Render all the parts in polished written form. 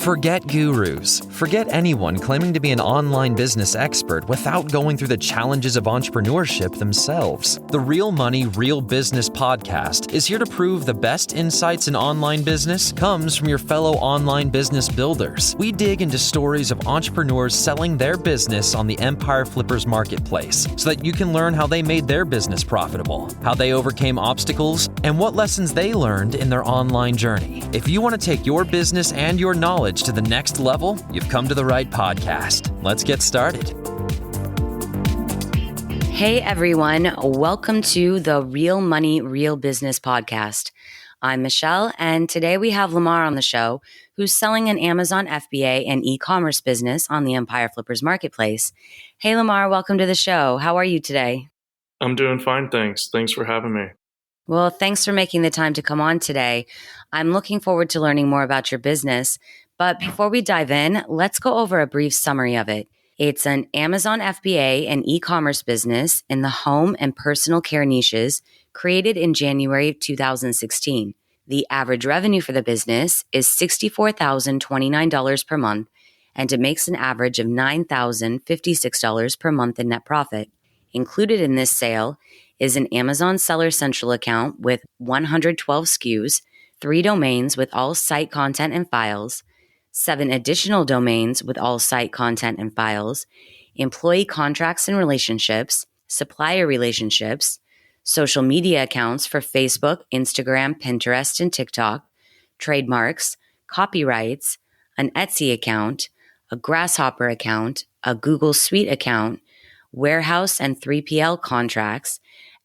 Forget gurus. Forget anyone claiming to be an online business expert without going through the challenges of entrepreneurship themselves. The Real Money, Real Business podcast is here to prove the best insights in online business comes from your fellow online business builders. We dig into stories of entrepreneurs selling their business on the Empire Flippers marketplace so that you can learn how they made their business profitable, how they overcame obstacles, and what lessons they learned in their online journey. If you want to take your business and your knowledge to the next level, you've come to the right podcast. Let's get started. Hey everyone, welcome to the Real Money, Real Business podcast. I'm Michelle, and today we have Lamar on the show, who's selling an Amazon FBA and e-commerce business on the Empire Flippers marketplace. Hey Lamar, welcome to the show. How are you today? I'm doing fine, thanks. Thanks for having me. Well, thanks for making the time to come on today. I'm looking forward to learning more about your business. But before we dive in, let's go over a brief summary of it. It's an Amazon FBA and e-commerce business in the home and personal care niches created in January of 2016. The average revenue for the business is $64,029 per month, and it makes an average of $9,056 per month in net profit. Included in this sale is an Amazon Seller Central account with 112 SKUs, 3 domains with all site content and files, 7 additional domains with all site content and files, employee contracts and relationships, supplier relationships, social media accounts for Facebook, Instagram, Pinterest, and TikTok, trademarks, copyrights, an Etsy account, a Grasshopper account, a Google Suite account, warehouse and 3PL contracts,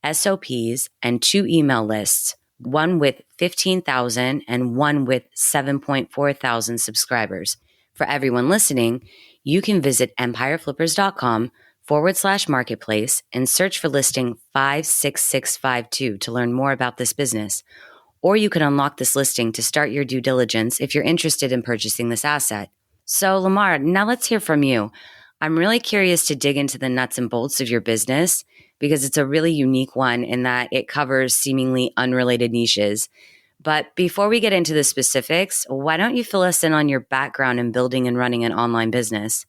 SOPs, and 2 email lists, one with 15,000 and one with 7.4 thousand subscribers. For everyone listening, you can visit empireflippers.com/marketplace and search for listing 56652 to learn more about this business. Or you can unlock this listing to start your due diligence if you're interested in purchasing this asset. So Lamar, now let's hear from you. I'm really curious to dig into the nuts and bolts of your business because it's a really unique one in that it covers seemingly unrelated niches. But before we get into the specifics, why don't you fill us in on your background in building and running an online business?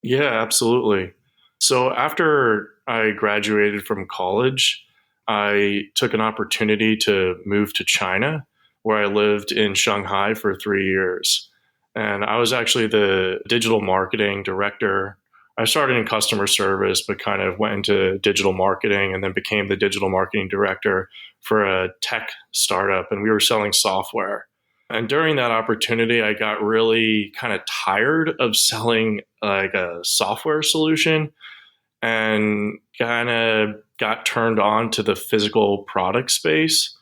Yeah, absolutely. So after I graduated from college, I took an opportunity to move to China, where I lived in Shanghai for 3 years. And I was actually the digital marketing director. I started in customer service, but kind of went into digital marketing and then became the digital marketing director for a tech startup. And we were selling software. And during that opportunity, I got really kind of tired of selling like a software solution and kind of got turned on to the physical product space.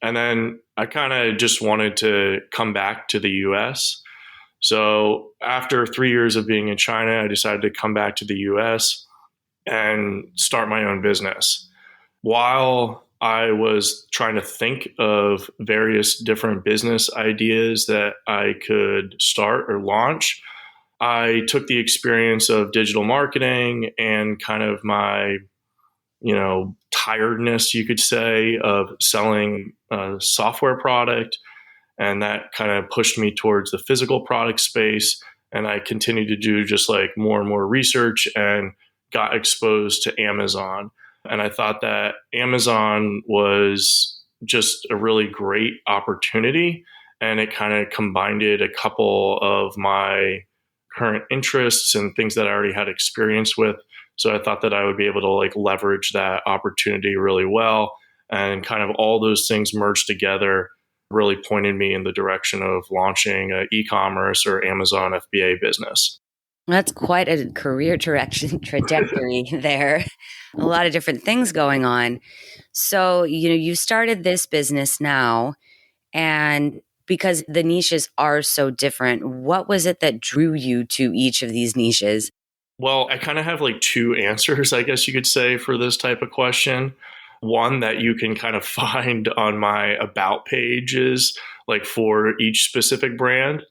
And then I kind of just wanted to come back to the US. So after 3 years of being in China, I decided to come back to the US and start my own business. While I was trying to think of various different business ideas that I could start or launch, I took the experience of digital marketing and kind of my, tiredness, you could say, of selling a software product. And that kind of pushed me towards the physical product space. And I continued to do just like more and more research and got exposed to Amazon. And I thought that Amazon was just a really great opportunity. And it kind of combined a couple of my current interests and things that I already had experience with. So I thought that I would be able to like leverage that opportunity really well. And kind of all those things merged together really pointed me in the direction of launching an e-commerce or Amazon FBA business. That's quite a career trajectory there. A lot of different things going on. So, you started this business now, and because the niches are so different, what was it that drew you to each of these niches? Well, I kind of have like 2 answers, I guess you could say, for this type of question. One that you can kind of find on my about pages, like for each specific brand.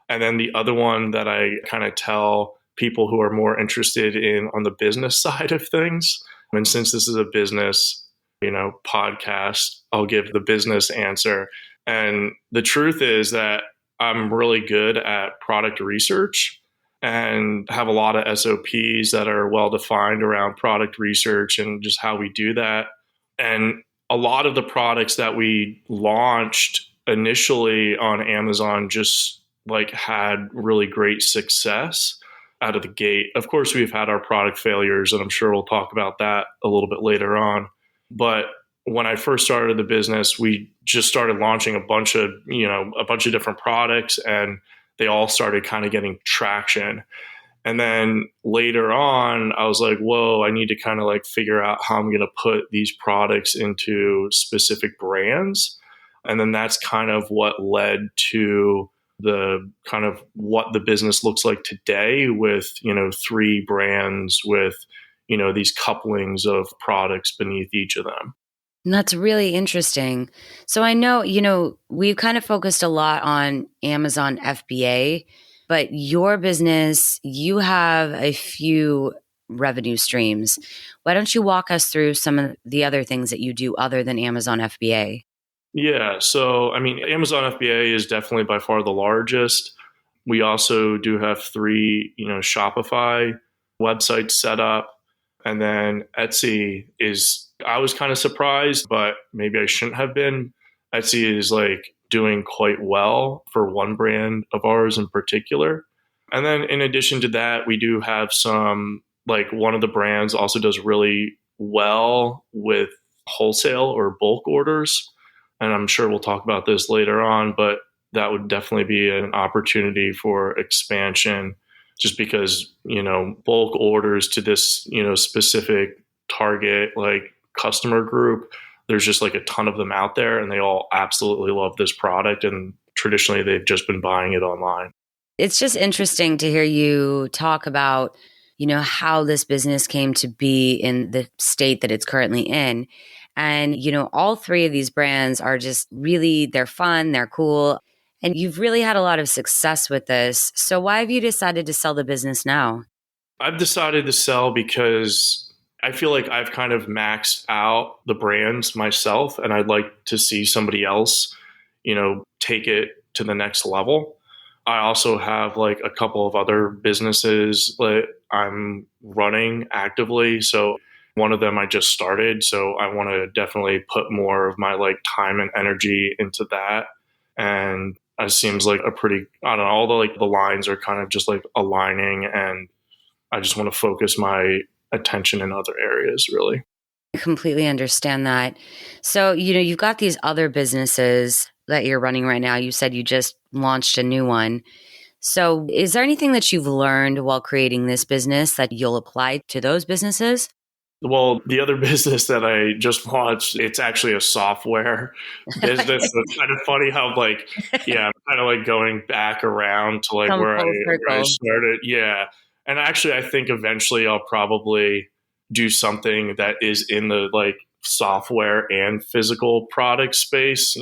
And then the other one that I kind of tell people who are more interested in on the business side of things. And since this is a business, podcast, I'll give the business answer. And the truth is that I'm really good at product research and have a lot of SOPs that are well defined around product research and just how we do that. And a lot of the products that we launched initially on Amazon just like had really great success out of the gate. Of course, we've had our product failures, and I'm sure we'll talk about that a little bit later on. But when I first started the business, we just started launching a bunch of different products, and they all started kind of getting traction. And then later on, I was like, whoa, I need to kind of like figure out how I'm going to put these products into specific brands. And then that's kind of what led to the kind of what the business looks like today with, 3 brands with, these couplings of products beneath each of them. And that's really interesting. So I know, we've kind of focused a lot on Amazon FBA, but your business, you have a few revenue streams. Why don't you walk us through some of the other things that you do other than Amazon FBA? Yeah. So, I mean, Amazon FBA is definitely by far the largest. We also do have 3, Shopify websites set up. And then Etsy I was kind of surprised, but maybe I shouldn't have been. Etsy is like doing quite well for one brand of ours in particular. And then in addition to that, we do have some, like one of the brands also does really well with wholesale or bulk orders. And I'm sure we'll talk about this later on, but that would definitely be an opportunity for expansion just because, bulk orders to this, specific target like customer group, there's just like a ton of them out there and they all absolutely love this product. And traditionally they've just been buying it online. It's just interesting to hear you talk about, how this business came to be in the state that it's currently in. And, all 3 of these brands are just really, they're fun, they're cool. And you've really had a lot of success with this. So why have you decided to sell the business now? I've decided to sell because I feel like I've kind of maxed out the brands myself, and I'd like to see somebody else, take it to the next level. I also have like a couple of other businesses that I'm running actively. So one of them I just started. So I want to definitely put more of my like time and energy into that. And it seems like I don't know, all the lines are kind of just like aligning, and I just want to focus my attention in other areas, really. I completely understand that. So, you've got these other businesses that you're running right now. You said you just launched a new one. So, is there anything that you've learned while creating this business that you'll apply to those businesses? Well, the other business that I just launched, it's actually a software business. It's kind of funny how I'm kind of like going back around to like where I started. Yeah. And actually, I think eventually I'll probably do something that is in the like software and physical product space,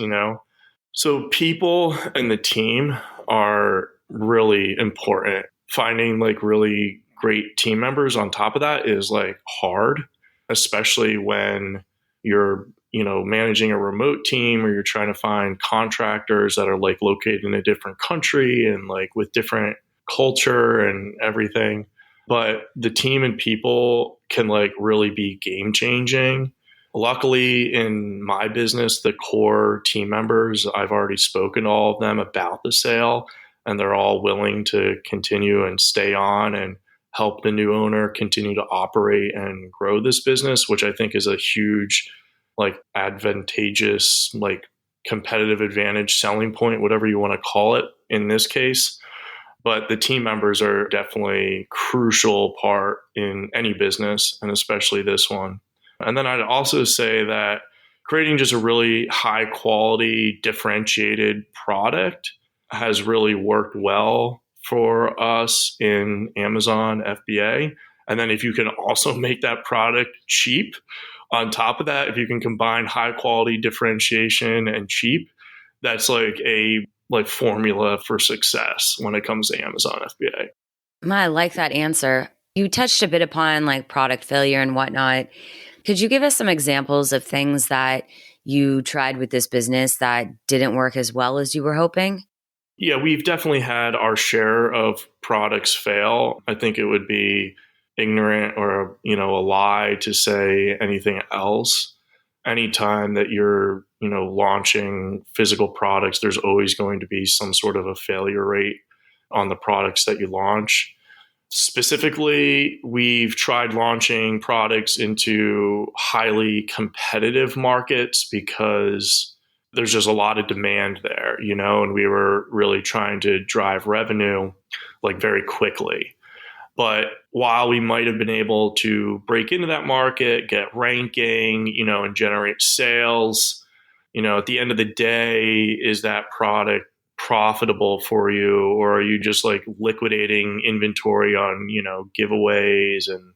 So people and the team are really important. Finding like really great team members on top of that is like hard, especially when you're, managing a remote team or you're trying to find contractors that are like located in a different country and like with different culture and everything. But the team and people can like really be game changing. Luckily, in my business, the core team members, I've already spoken to all of them about the sale, and they're all willing to continue and stay on and help the new owner continue to operate and grow this business, which I think is a huge, like advantageous, like competitive advantage, selling point, whatever you want to call it in this case. But the team members are definitely a crucial part in any business, and especially this one. And then I'd also say that creating just a really high quality, differentiated product has really worked well for us in Amazon FBA. And then if you can also make that product cheap on top of that, if you can combine high quality differentiation and cheap, that's like a formula for success when it comes to Amazon FBA. I like that answer. You touched a bit upon like product failure and whatnot. Could you give us some examples of things that you tried with this business that didn't work as well as you were hoping? Yeah, we've definitely had our share of products fail. I think it would be ignorant or, a lie to say anything else. Anytime that you're, launching physical products, there's always going to be some sort of a failure rate on the products that you launch. Specifically, we've tried launching products into highly competitive markets because there's just a lot of demand there, and we were really trying to drive revenue like very quickly. But while we might have been able to break into that market, get ranking, and generate sales, at the end of the day, is that product profitable for you, or are you just like liquidating inventory on, giveaways and,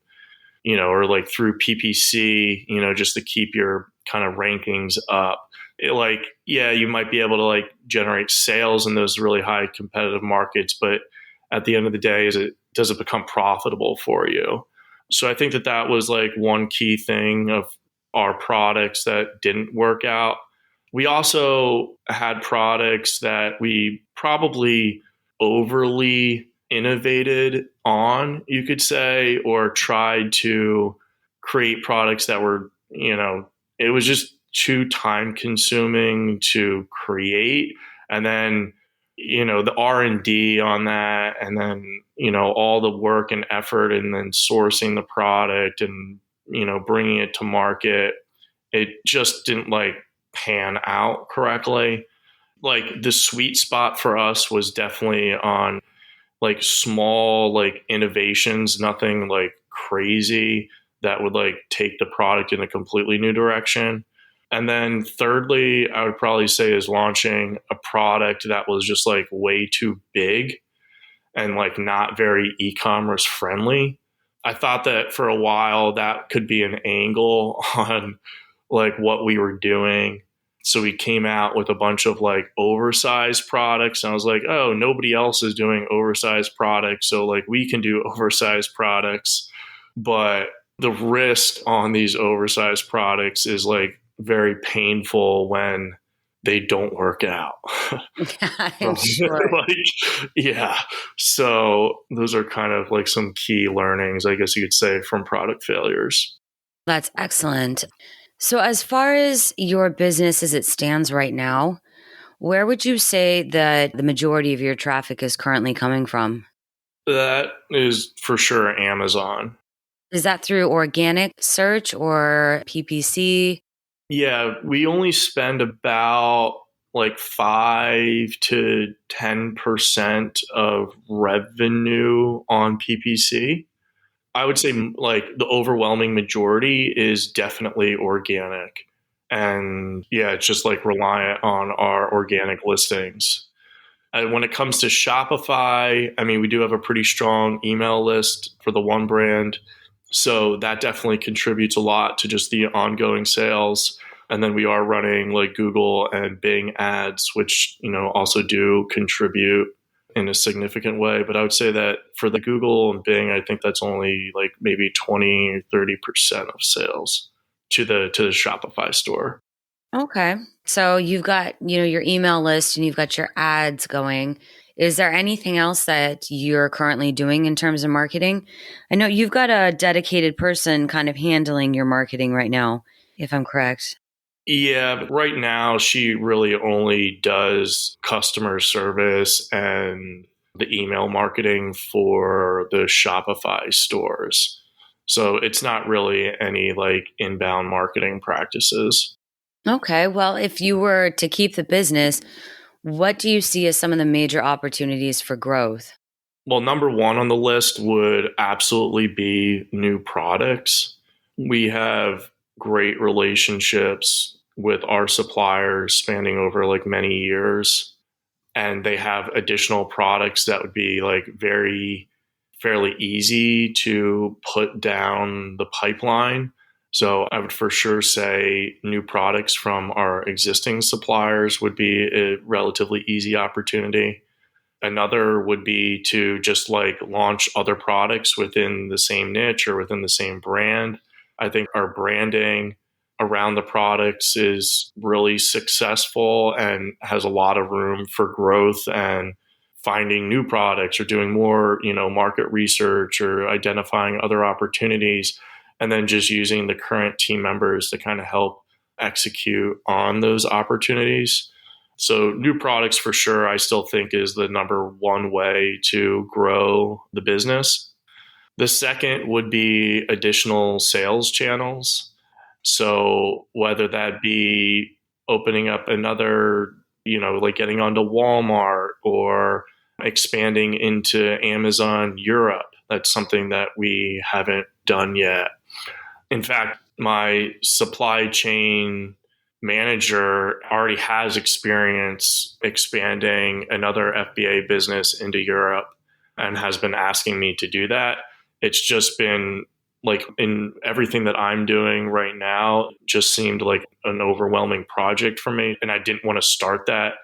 or like through PPC, just to keep your kind of rankings up? You might be able to like generate sales in those really high competitive markets, but at the end of the day, does it become profitable for you? So I think that was like one key thing of our products that didn't work out. We also had products that we probably overly innovated on, you could say, or tried to create products that were, it was just too time consuming to create. And then, the R&D on that, and then, all the work and effort, and then sourcing the product and, bringing it to market, it just didn't like pan out correctly. Like the sweet spot for us was definitely on like small like innovations, nothing like crazy that would like take the product in a completely new direction. And then thirdly, I would probably say is launching a product that was just like way too big and like not very e-commerce friendly. I thought that for a while that could be an angle on like what we were doing. So we came out with a bunch of like oversized products. And I was like, oh, nobody else is doing oversized products. So like we can do oversized products. But the risk on these oversized products is like very painful when they don't work out. I'm sure. Yeah. So those are kind of like some key learnings, I guess you could say, from product failures. That's excellent. So as far as your business as it stands right now, where would you say that the majority of your traffic is currently coming from? That is for sure Amazon. Is that through organic search or PPC? Yeah, we only spend about like 5 to 10% of revenue on PPC. I would say like the overwhelming majority is definitely organic. And yeah, it's just like reliant on our organic listings. And when it comes to Shopify, I mean, we do have a pretty strong email list for the one brand. So that definitely contributes a lot to just the ongoing sales. And then we are running like Google and Bing ads, which, also do contribute in a significant way. But I would say that for the Google and Bing, I think that's only like maybe 20 or 30% of sales to the Shopify store. Okay. So you've got, your email list and you've got your ads going. Is there anything else that you're currently doing in terms of marketing? I know you've got a dedicated person kind of handling your marketing right now, if I'm correct. Yeah, but right now she really only does customer service and the email marketing for the Shopify stores. So it's not really any like inbound marketing practices. Okay. Well, if you were to keep the business, what do you see as some of the major opportunities for growth? Well, number one on the list would absolutely be new products. We have great relationships with our suppliers spanning over like many years, and they have additional products that would be like fairly easy to put down the pipeline. So I would for sure say new products from our existing suppliers would be a relatively easy opportunity. Another would be to just like launch other products within the same niche or within the same brand. I think our branding, around the products is really successful and has a lot of room for growth and finding new products or doing more, market research or identifying other opportunities, and then just using the current team members to kind of help execute on those opportunities. So new products for sure, I still think is the number one way to grow the business. The second would be additional sales channels. So whether that be opening up another, like getting onto Walmart or expanding into Amazon Europe. That's something that we haven't done yet. In fact, my supply chain manager already has experience expanding another FBA business into Europe and has been asking me to do that. It's just been like in everything that I'm doing right now, just seemed like an overwhelming project for me. And I didn't want to start that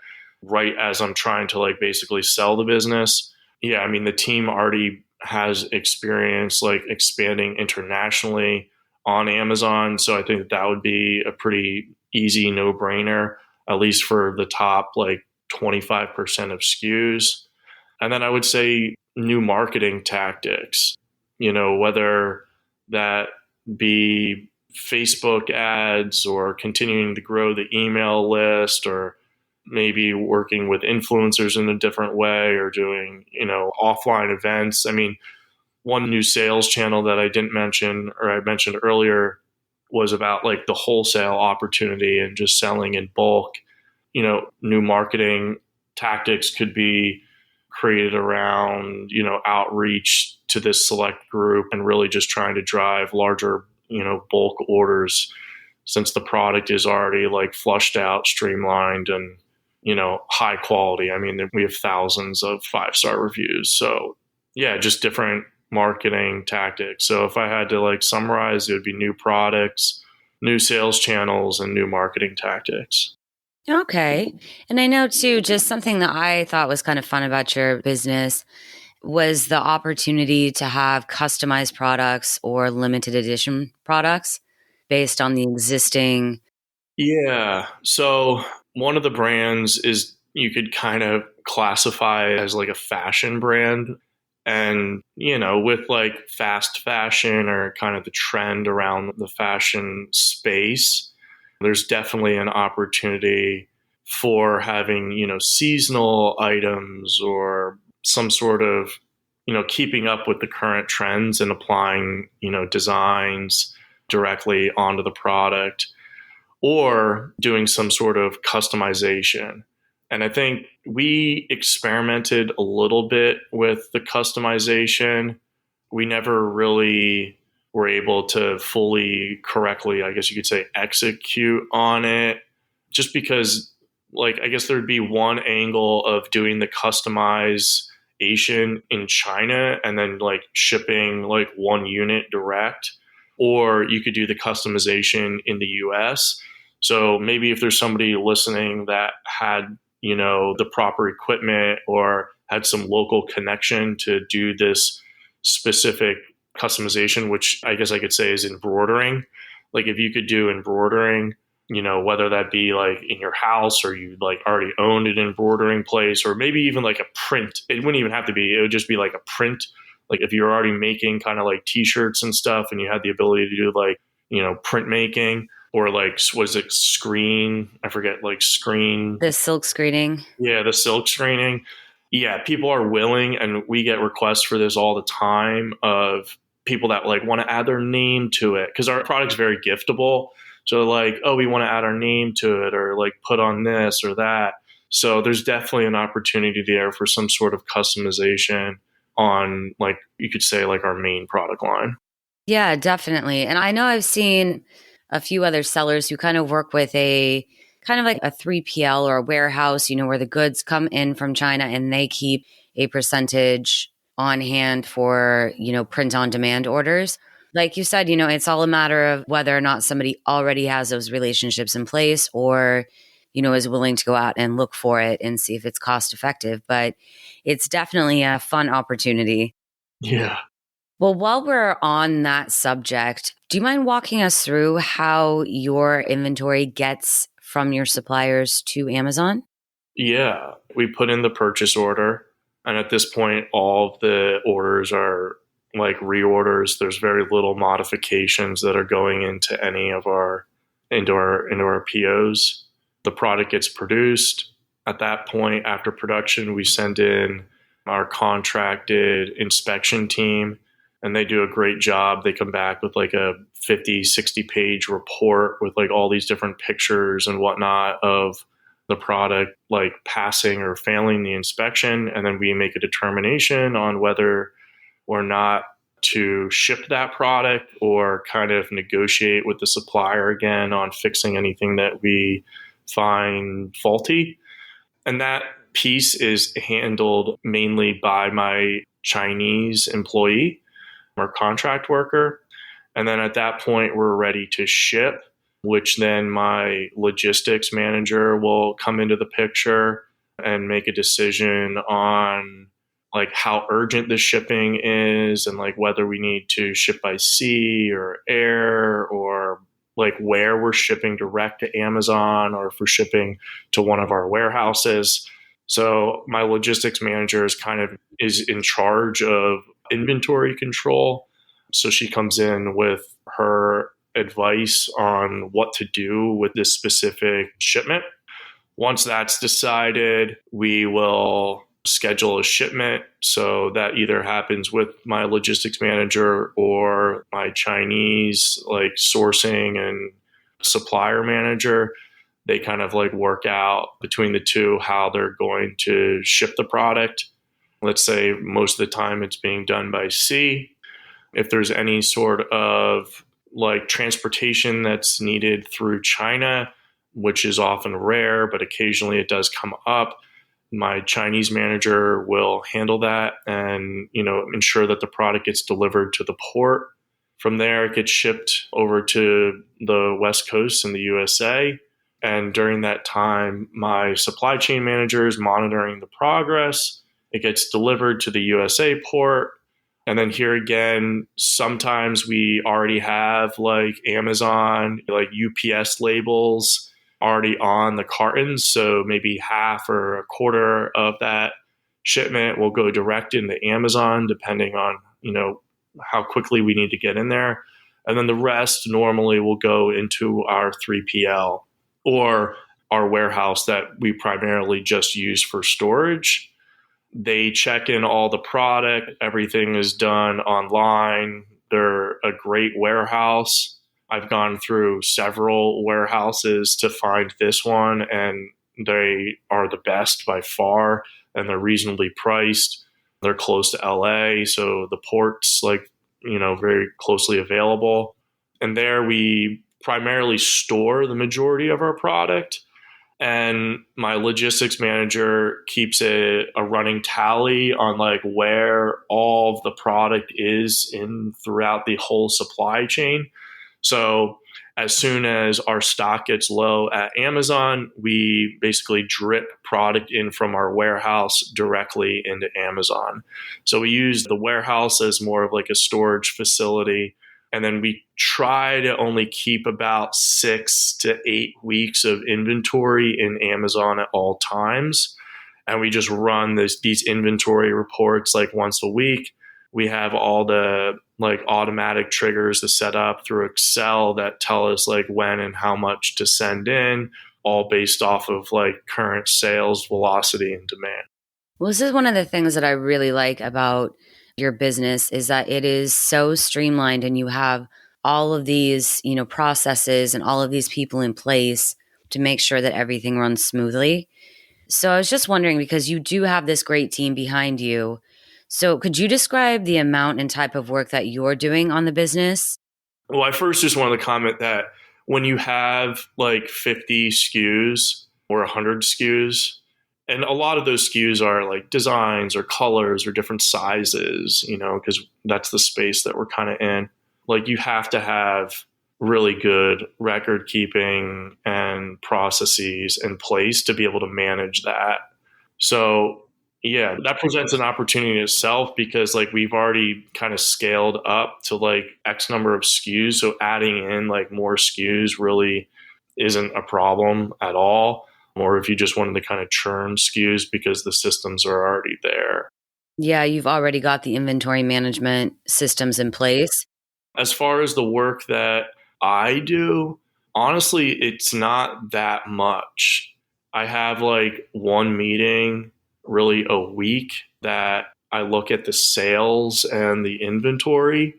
right as I'm trying to like basically sell the business. Yeah, I mean, the team already has experience like expanding internationally on Amazon. So I think that would be a pretty easy no-brainer, at least for the top like 25% of SKUs. And then I would say new marketing tactics, whether that be Facebook ads or continuing to grow the email list or maybe working with influencers in a different way or doing, offline events. I mean, one new sales channel that I didn't mention or I mentioned earlier was about like the wholesale opportunity and just selling in bulk. New marketing tactics could be created around, outreach to this select group and really just trying to drive larger, bulk orders since the product is already like flushed out, streamlined, and, high quality. I mean, we have thousands of 5-star reviews. So yeah, just different marketing tactics. So if I had to like summarize, it would be new products, new sales channels, and new marketing tactics. Okay. And I know too, just something that I thought was kind of fun about your business was the opportunity to have customized products or limited edition products based on the existing. Yeah. So one of the brands is you could kind of classify as like a fashion brand. And, with like fast fashion or kind of the trend around the fashion space, there's definitely an opportunity for having, seasonal items or some sort of, keeping up with the current trends and applying, designs directly onto the product or doing some sort of customization. And I think we experimented a little bit with the customization. We never really were able to fully correctly, I guess you could say, execute on it just because like, I guess there'd be one angle of doing the customization in China and then like shipping like one unit direct, or you could do the customization in the US. So maybe if there's somebody listening that had, the proper equipment or had some local connection to do this specific customization, which I guess I could say is embroidering. Like if you could do embroidering, whether that be like in your house or you like already owned an embroidering place, or maybe even like a print. It wouldn't even have to be, it would just be like a print. Like if you're already making kind of like t-shirts and stuff and you had the ability to do like, print making or like, was it screen? I forget, like screen. The silk screening. Yeah, the silk screening. Yeah, people are willing, and we get requests for this all the time of people that like want to add their name to it because our product's very giftable. So like, oh, we want to add our name to it or like put on this or that. So there's definitely an opportunity there for some sort of customization on like, you could say like our main product line. Yeah, definitely. And I know I've seen a few other sellers who kind of work with a kind of like a 3PL or a warehouse, where the goods come in from China and they keep a percentage on hand for, print on demand orders. Like you said, it's all a matter of whether or not somebody already has those relationships in place or, is willing to go out and look for it and see if it's cost effective. But it's definitely a fun opportunity. Yeah. Well, while we're on that subject, do you mind walking us through how your inventory gets from your suppliers to Amazon? Yeah, we put in the purchase order, and at this point, all of the orders are like reorders. There's very little modifications that are going into any of our into our POs. The product gets produced. At that point, after production, we send in our contracted inspection team, and they do a great job. They come back with like a 50, 60 page report with like all these different pictures and whatnot of the product like passing or failing the inspection. And then we make a determination on whether or not to ship that product or kind of negotiate with the supplier again on fixing anything that we find faulty. And that piece is handled mainly by my Chinese employee or contract worker. And then at that point, we're ready to ship, which then my logistics manager will come into the picture and make a decision on like how urgent the shipping is and like whether we need to ship by sea or air or like where we're shipping direct to Amazon or if we're shipping to one of our warehouses. So my logistics manager is in charge of inventory control. So she comes in with her advice on what to do with this specific shipment. Once that's decided, we will schedule a shipment. So that either happens with my logistics manager or my Chinese like sourcing and supplier manager. They kind of like work out between the two how they're going to ship the product. Let's say most of the time it's being done by sea. If there's any sort of like transportation that's needed through China, which is often rare, but occasionally it does come up, my Chinese manager will handle that and, ensure that the product gets delivered to the port. From there, it gets shipped over to the West Coast in the USA. And during that time, my supply chain manager is monitoring the progress. It gets delivered to the USA port. And then here again, sometimes we already have like Amazon, like UPS labels already on the cartons. So maybe half or a quarter of that shipment will go direct into Amazon, depending on, how quickly we need to get in there. And then the rest normally will go into our 3PL or our warehouse that we primarily just use for storage. They check in all the product. Everything is done online. They're a great warehouse. I've gone through several warehouses to find this one, and they are the best by far, and they're reasonably priced. They're close to LA, so the port's very closely available. And there we primarily store the majority of our product. And my logistics manager keeps a running tally on like where all of the product is in throughout the whole supply chain. So as soon as our stock gets low at Amazon, we basically drip product in from our warehouse directly into Amazon. So we use the warehouse as more of like a storage facility. And then we try to only keep about 6 to 8 weeks of inventory in Amazon at all times. And we just run these inventory reports like once a week. We have all the like automatic triggers to set up through Excel that tell us like when and how much to send in, all based off of like current sales velocity and demand. Well, this is one of the things that I really like about your business is that it is so streamlined and you have all of these, processes and all of these people in place to make sure that everything runs smoothly. So I was just wondering, because you do have this great team behind you. So could you describe the amount and type of work that you're doing on the business? Well, I first just wanted to comment that when you have like 50 SKUs or 100 SKUs, and a lot of those SKUs are like designs or colors or different sizes, because that's the space that we're kind of in. Like you have to have really good record keeping and processes in place to be able to manage that. So Yeah, that presents an opportunity in itself because like we've already kind of scaled up to like X number of SKUs. So adding in like more SKUs really isn't a problem at all. Or if you just wanted to kind of churn SKUs because the systems are already there. Yeah, you've already got the inventory management systems in place. As far as the work that I do, honestly, it's not that much. I have like one meeting really a week that I look at the sales and the inventory,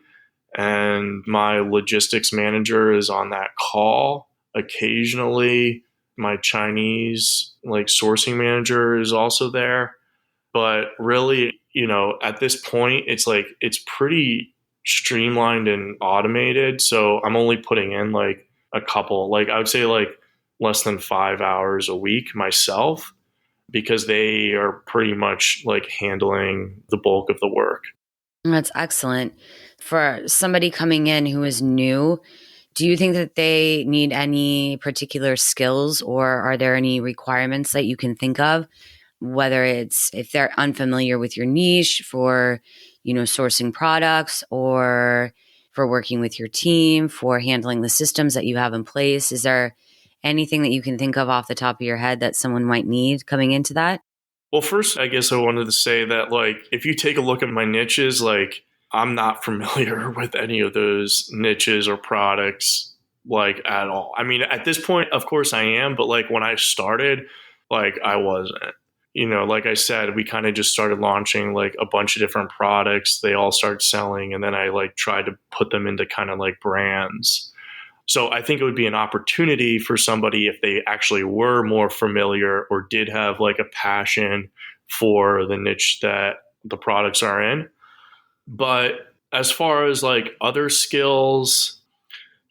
and my logistics manager is on that call. Occasionally, my Chinese like sourcing manager is also there. But really, at this point, it's like it's pretty streamlined and automated. So I'm only putting in like a couple, like I would say like less than 5 hours a week myself because they are pretty much like handling the bulk of the work. That's excellent. For somebody coming in who is new, do you think that they need any particular skills, or are there any requirements that you can think of? Whether it's if they're unfamiliar with your niche for, sourcing products, or for working with your team, for handling the systems that you have in place. Is there anything that you can think of off the top of your head that someone might need coming into that? Well, first, I guess I wanted to say that, like, if you take a look at my niches, like, I'm not familiar with any of those niches or products, like, at all. I mean, at this point, of course I am, but, like, when I started, like, I wasn't. Like I said, we kind of just started launching, like, a bunch of different products. They all started selling, and then I, like, tried to put them into kind of, like, brands. So I think it would be an opportunity for somebody if they actually were more familiar or did have like a passion for the niche that the products are in. But as far as like other skills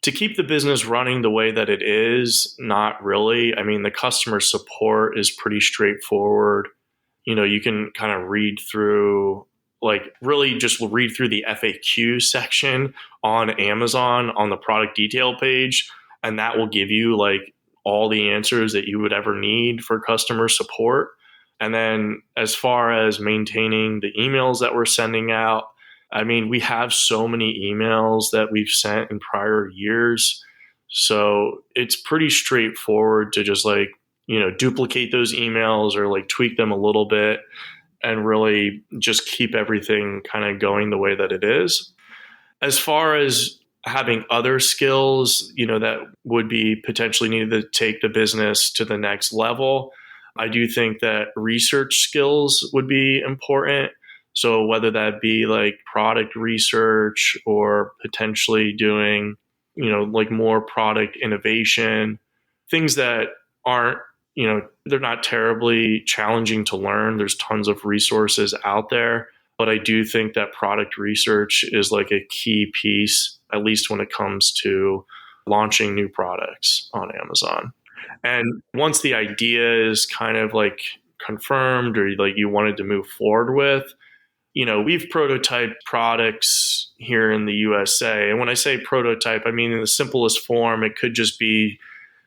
to keep the business running the way that it is, not really. I mean, the customer support is pretty straightforward. You can kind of read through, like really just read through the FAQ section on Amazon on the product detail page, and that will give you like all the answers that you would ever need for customer support. And then as far as maintaining the emails that we're sending out, I mean, we have so many emails that we've sent in prior years. So it's pretty straightforward to just like, duplicate those emails or like tweak them a little bit and really just keep everything kind of going the way that it is. As far as having other skills, that would be potentially needed to take the business to the next level, I do think that research skills would be important. So whether that be like product research or potentially doing, like more product innovation, things that aren't, they're not terribly challenging to learn. There's tons of resources out there, but I do think that product research is like a key piece, at least when it comes to launching new products on Amazon. And once the idea is kind of like confirmed or like you wanted to move forward with, we've prototyped products here in the USA. And when I say prototype, I mean in the simplest form, it could just be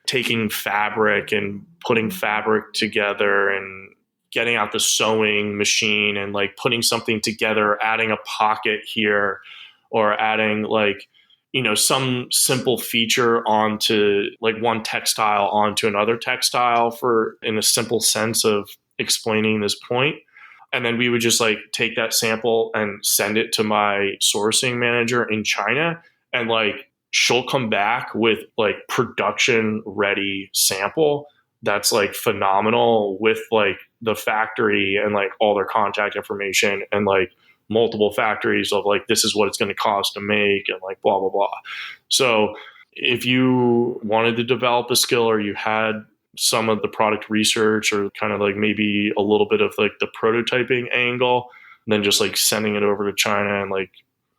taking fabric and putting fabric together and getting out the sewing machine and like putting something together, adding a pocket here or adding like, some simple feature onto like one textile onto another textile for in a simple sense of explaining this point. And then we would just like take that sample and send it to my sourcing manager in China, and like she'll come back with like production ready sample that's like phenomenal with like the factory and like all their contact information and like multiple factories of like this is what it's going to cost to make and like blah blah blah. So if you wanted to develop a skill or you had some of the product research or kind of like maybe a little bit of like the prototyping angle, then just like sending it over to China and like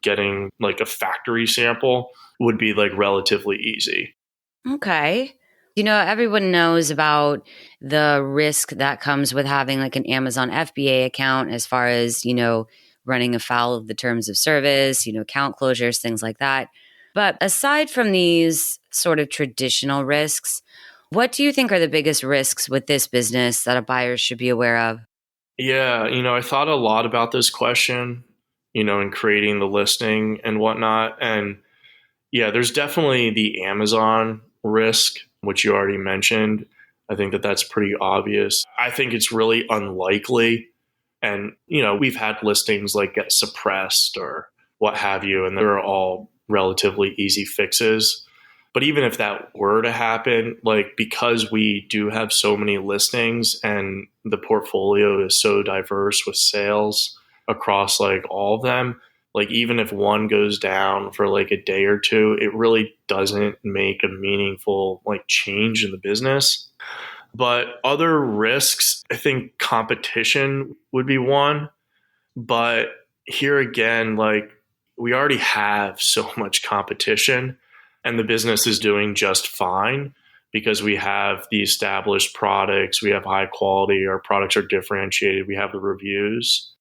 getting like a factory sample would be like relatively easy. Okay. Everyone knows about the risk that comes with having like an Amazon FBA account as far as, running afoul of the terms of service, account closures, things like that. But aside from these sort of traditional risks, what do you think are the biggest risks with this business that a buyer should be aware of? Yeah, I thought a lot about this question, in creating the listing and whatnot. And yeah, there's definitely the Amazon risk, which you already mentioned. I think that that's pretty obvious. I think it's really unlikely. And, we've had listings like get suppressed or what have you, and they're all relatively easy fixes. But even if that were to happen, like because we do have so many listings and the portfolio is so diverse with sales across like all of them, like even if one goes down for like a day or two, it really doesn't make a meaningful like change in the business. But other risks, I think competition would be one. But here again, like we already have so much competition and the business is doing just fine because we have the established products, we have high quality, our products are differentiated, we have the reviews.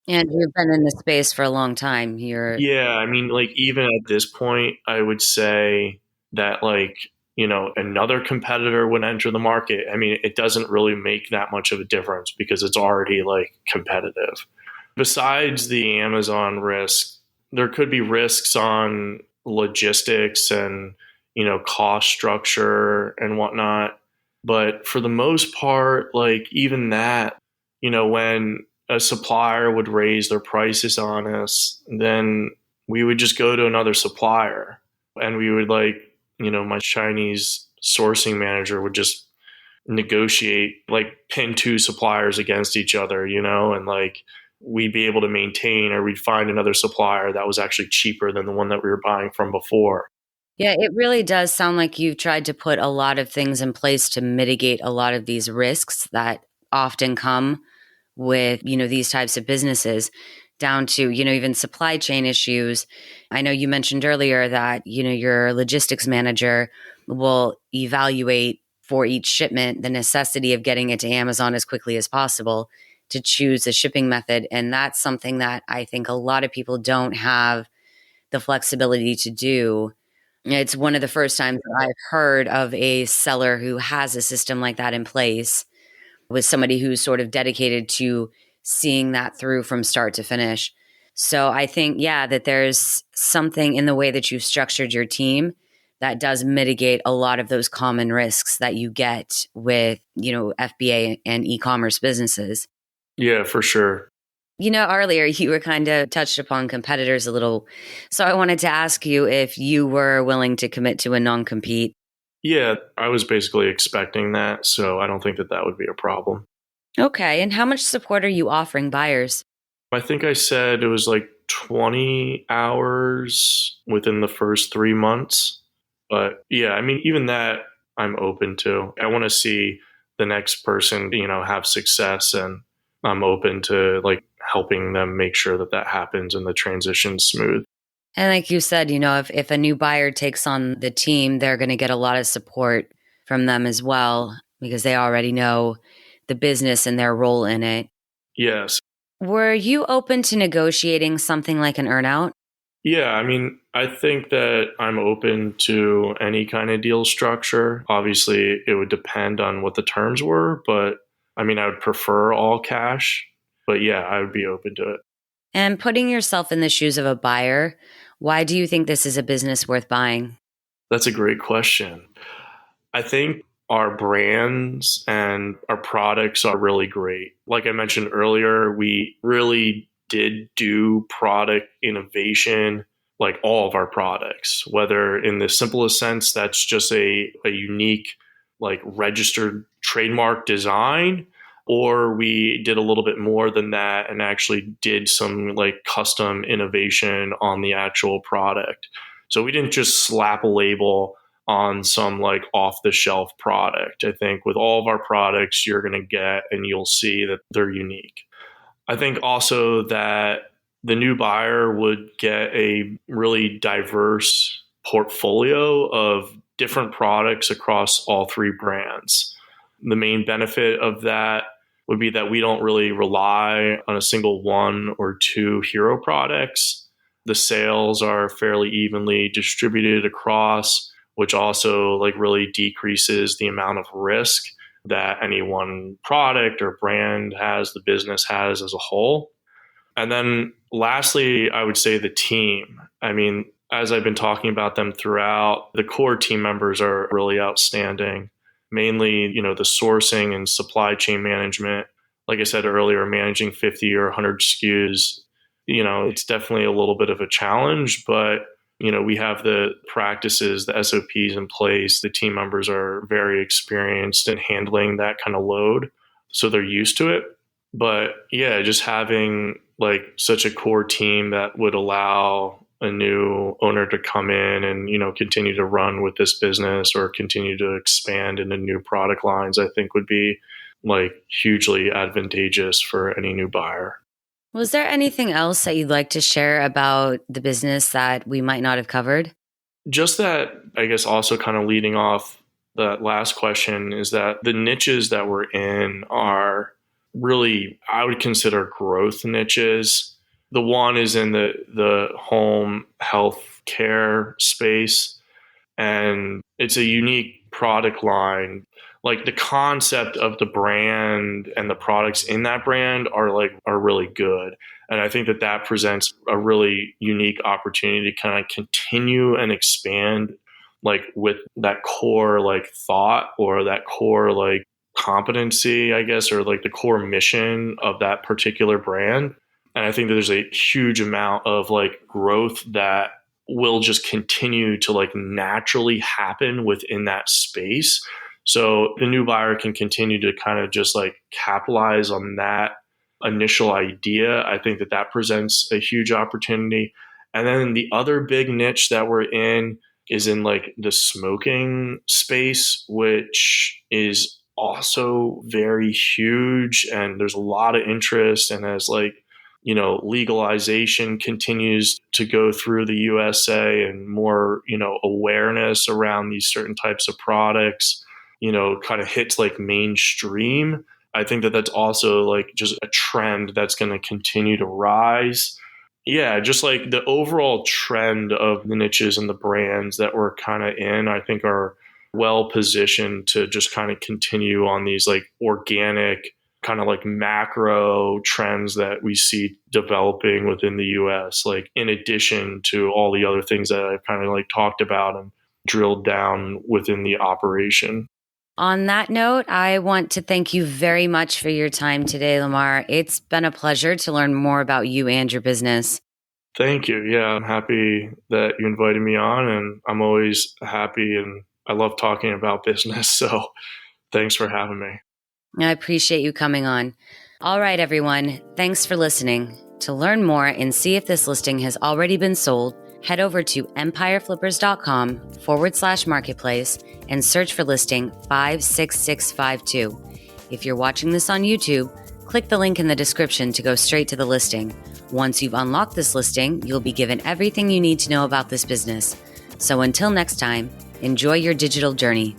And you've been in the space for a long time. You're Yeah, I mean, like even at this point, I would say that like, another competitor would enter the market. I mean, it doesn't really make that much of a difference because it's already like competitive. Besides the Amazon risk, there could be risks on logistics and, cost structure and whatnot. But for the most part, like even that, when a supplier would raise their prices on us, then we would just go to another supplier and we would like, my Chinese sourcing manager would just negotiate, like pin two suppliers against each other, and like we'd be able to maintain or we'd find another supplier that was actually cheaper than the one that we were buying from before. Yeah, it really does sound like you've tried to put a lot of things in place to mitigate a lot of these risks that often come with, these types of businesses down to, even supply chain issues. I know you mentioned earlier that, your logistics manager will evaluate for each shipment the necessity of getting it to Amazon as quickly as possible to choose a shipping method. And that's something that I think a lot of people don't have the flexibility to do. It's one of the first times that I've heard of a seller who has a system like that in place, with somebody who's sort of dedicated to seeing that through from start to finish. So I think, yeah, that there's something in the way that you've structured your team that does mitigate a lot of those common risks that you get with, FBA and e-commerce businesses. Yeah, for sure. Earlier you were kind of touched upon competitors a little. So I wanted to ask you if you were willing to commit to a non-compete. Yeah, I was basically expecting that. So I don't think that that would be a problem. Okay. And how much support are you offering buyers? I think I said it was like 20 hours within the first 3 months. But yeah, I mean, even that I'm open to. I want to see the next person, have success, and I'm open to like helping them make sure that that happens and the transition's smooth. And like you said, if a new buyer takes on the team, they're going to get a lot of support from them as well because they already know the business and their role in it. Yes. Were you open to negotiating something like an earnout? Yeah, I mean, I think that I'm open to any kind of deal structure. Obviously, it would depend on what the terms were, but I mean, I would prefer all cash. But yeah, I would be open to it. And putting yourself in the shoes of a buyer, why do you think this is a business worth buying? That's a great question. I think our brands and our products are really great. Like I mentioned earlier, we really did do product innovation, like all of our products, whether in the simplest sense, that's just a unique, like registered trademark design, or we did a little bit more than that and actually did some like custom innovation on the actual product. So we didn't just slap a label on some like off the shelf product. I think with all of our products, you're going to get and you'll see that they're unique. I think also that the new buyer would get a really diverse portfolio of different products across all three brands. The main benefit of that would be that we don't really rely on a single one or two hero products. The sales are fairly evenly distributed across, which also like really decreases the amount of risk that any one product or brand has, the business has as a whole. And then lastly, I would say the team. I mean, as I've been talking about them throughout, the core team members are really outstanding. Mainly, the sourcing and supply chain management. Like I said earlier, managing 50 or 100 SKUs, it's definitely a little bit of a challenge, but we have the practices, the SOPs in place. The team members are very experienced in handling that kind of load, so they're used to it. But yeah, just having like such a core team that would allow a new owner to come in and, continue to run with this business or continue to expand into new product lines, I think would be like hugely advantageous for any new buyer. Was there anything else that you'd like to share about the business that we might not have covered? Just that, I guess, also kind of leading off that last question is that the niches that we're in are really, I would consider growth niches. The one is in the home health care space, and it's a unique product line. Like the concept of the brand and the products in that brand are really good. And I think that presents a really unique opportunity to kind of continue and expand like with that core like thought or that core like competency, I guess, or like the core mission of that particular brand. And I think that there's a huge amount of like growth that will just continue to like naturally happen within that space. So the new buyer can continue to kind of just like capitalize on that initial idea. I think that presents a huge opportunity. And then the other big niche that we're in is in like the smoking space, which is also very huge. And there's a lot of interest. And as like, legalization continues to go through the USA and more, awareness around these certain types of products, kind of hits like mainstream. I think that that's also like just a trend that's going to continue to rise. Yeah, just like the overall trend of the niches and the brands that we're kind of in, I think are well positioned to just kind of continue on these like organic kind of like macro trends that we see developing within the US, like in addition to all the other things that I've kind of like talked about and drilled down within the operation. On that note, I want to thank you very much for your time today, Lamar. It's been a pleasure to learn more about you and your business. Thank you. Yeah, I'm happy that you invited me on, and I'm always happy and I love talking about business. So thanks for having me. I appreciate you coming on. All right, everyone. Thanks for listening. To learn more and see if this listing has already been sold, head over to empireflippers.com/marketplace and search for listing 56652. If you're watching this on YouTube, click the link in the description to go straight to the listing. Once you've unlocked this listing, you'll be given everything you need to know about this business. So until next time, enjoy your digital journey.